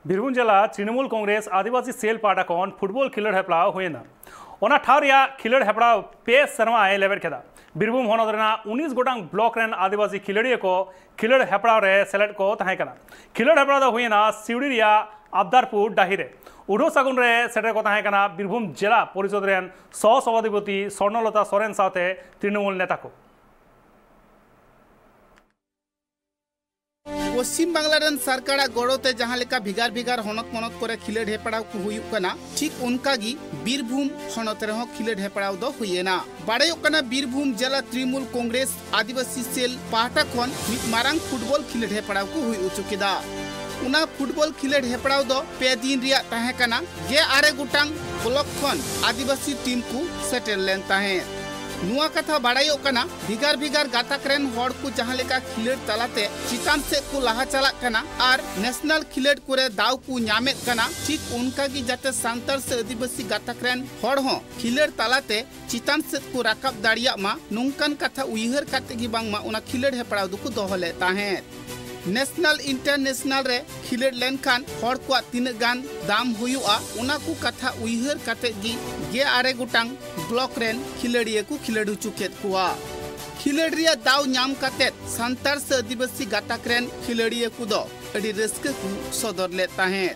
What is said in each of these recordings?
बीरभूम जिला तृणमूल कांग्रेस आदिवासी सेल पाटा खन फुटबॉल खिलड़ हेपड़ाव होना ओना ठाव रिया खिलड़ हेपड़ाव पे सरमाए लेबेड़ केदा। बीरभूम हनत रेना 19 गोटांग ब्लॉक रेन आदिवासी खिलड़िया को खिलड़ हेपड़ाव रे सेलेद को तहां कना। खिलड़ हेपड़ाव दो होना सिवड़ी रिया आबदारपुर डाही रे उडो सागुन रे सेटर को तहां कना बीरभूम जिला परिषद रेन सह सभापति स्वर्णलता सोरेन साथे तृणमूल नेता को। पश्चिम बांग्ला रेन सरकार गड़ोते जहां लेका भिगार भिगार हनत मनत करे खिलड़ हेपड़ाव को हुयुक कना ठीक उनकागी बीरभूम हनत रेह खिलड़ हेपड़ाव दो हुयेना। बाड़ायोक कना बीरभूम जिला तृणमूल कांग्रेस आदिवासी सेल पाहटा खन मिद मारांग फुटबॉल खिलड़ हेपड़ाव को हुई उचुकेदा। उना फुटबॉल खिलड़ हेपड़ाव दो पे दिन रिया ताहे कना 6 गोटांग ब्लॉक खन आदिवासी टीम को सेटल लेन ताहे। नुआ कथा बाड़ायोक कना भिगार भिगार गाताक रेन हड़ को जहां लेका खिलड़ तलाते चितान से को लाहा चलाक कना और नेशनल खिलड़ करे दाव को न्यामेत कना ठीक उनका की जाते सांतार से आदिवासी गाताक रेन हड़ हो खिलड़ तलाते चितान से को राकब दाड़िया मा नोंकान कथा उइहर काते गी बांग मा उना खिलड़ हेपड़ाव दुको दोहले ताहे। नेशनल इंटरनेशनल रे खिलड़ लेनखान हड़ को तीन गान दाम हुआ उना को कथा उइहर काते गी 6 गोटांग ब्लॉक रेन खिलड़िया को खिलड़ चुकेत कुआ। खिलड़ रिया दाव नाम काते सांतार से आदिवासी गाताक रेन खिलड़िया को दो अड़ी रस्क को सदर लेता है।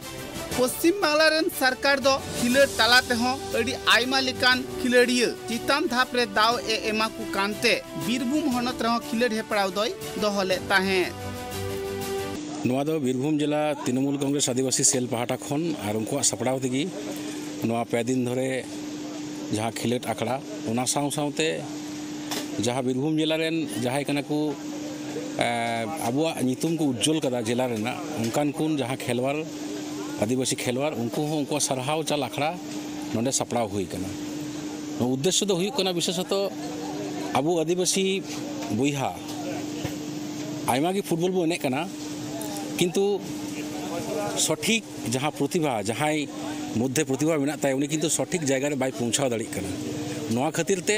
पश्चिम बांग्ला रेन सरकार दो खिलड़ तलाते हो अड़ी आयमा लेकान खिलड़िया चितान धाप रे दाव एमा को कांते बीरभूम हनत रहो खिलड़ हेपड़ाव दोय दोह लेता है। नवा दो बीरभूम जिला तृणमूल कांग्रेस आदिवासी सेल पाहटा खन और उनको सपड़ाव तेगी नवा पे दिन धरे जहाँ खिलड़ आखड़ा उना साउते जहाँ बीरभूम जिला रेन जहाँ कना को आबुआ नितुम को उज्जवल कदा जिला रेना उनकान कुन जहाँ खेलवार आदिवासी खेलवार उनको सरहाव चल आखड़ा नोंडे सपड़ाव हुई कना। उद्देश्य दो हुई कना विशेषतः आबू आदिवासी बुइहा आयमा की फुटबॉल बो एने कना किंतु सठिक जहाँ प्रतिभा जहाँ मध्य प्रतिभा मेना ताय उनी किंतु सठिक जगह रे बाय पहुंचाव दाड़ी कना। नोआ खातिर ते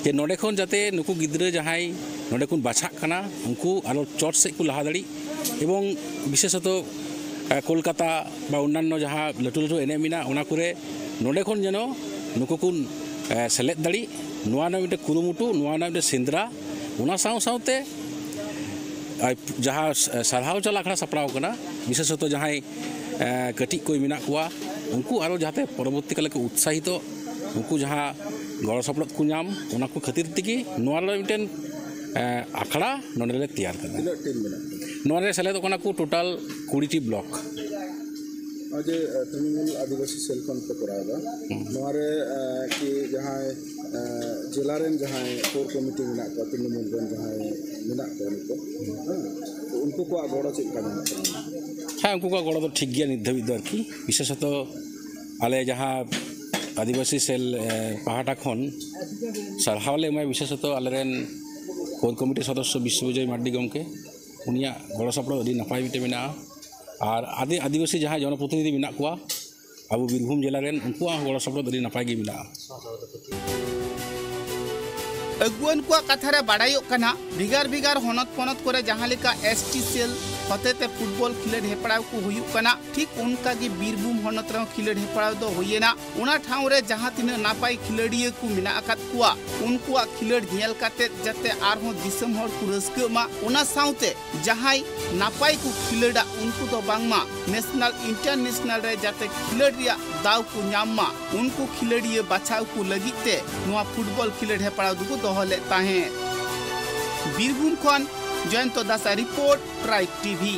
जे नोडे खन जाते नुकु गिद्रे जहाँ नोडे कुन बाछा कना उनको आरो चोट से को लहा दाड़ी एवं विशेषतः कोलकाता बा अन्यान्य जहाँ लटू लटू एने मिना उना करे नोडे खन जनो नुकु कुन सेलेद दाड़ी नोआ ना मिटे कुरुमुटु नोआ ना मिटे सेंद्रा उना साउते जहाँ सरहाव चला आखड़ा सपड़ाव कना विशेषतः जहाँ कटी को मेना कुआ उनको आरो जाते परवर्ती काल के उत्साहित उनको जहाँ गड़ सपड़ को नाम उना को खातिर तेगी नोआ मिटेन आखड़ा नोडे तैयार करना नोआ सेलेद कना को टोटाल 20 ब्लॉक आज तृणमूल आदिवासी सेल खन पे करागा नोरे कि जहाँ जिला रेन जहाँ कोर कमिटी मेना को तृणमूल रेन जहाँ मेना को उनको को गड़ चेक करना। हाँ उनको गड़ तो ठीक गया निध धाबी आरकी विशेषतः आले जहाँ आदिवासी सेल पाहटा खन सरहावले मैं विशेषतः आले रेन कोर कमिटी सदस्य विश्वविजय मार्डी गमके उनिया गड़ सपड़ अभी नपाय मिटे मेना और आदिवासी जहाँ जनप्रतिनिधि मेना को अब बीरभूम जिला रेन उनको गड़ सपड़ अभी नपाय गे मेना। अगुवन को कथारे बाड़ायोक कना भिगार भिगार हनत पनत करे जहाँ लेका एसटी सेल हतेते फुटबॉल खिलड़ हेपड़ाव को हुयुक कना ठीक उनका गी बीरभूम हनत रहो खिलड़ हेपड़ाव दो होयेना। उना ठाव रे जहाँ तीना नापाय खिलड़िया को मेना आकात कुआ उनको खिलड़ नेल काते जाते आरहों दिसम हर को रस्का मा उना साउते जहाँ नापाय को खिलड़ा उनको तो बांगमा नेशनल इंटरनेशनल रे जाते खिलड़ रिया दाव को न्याम उनको खिलड़िया बचाव को लगिते नुआ फुटबॉल खिलड़ हेपड़ाव दुको दोह लेता है। बीरभूम खन जयंत दास रिपोर्ट ट्राइब टीवी।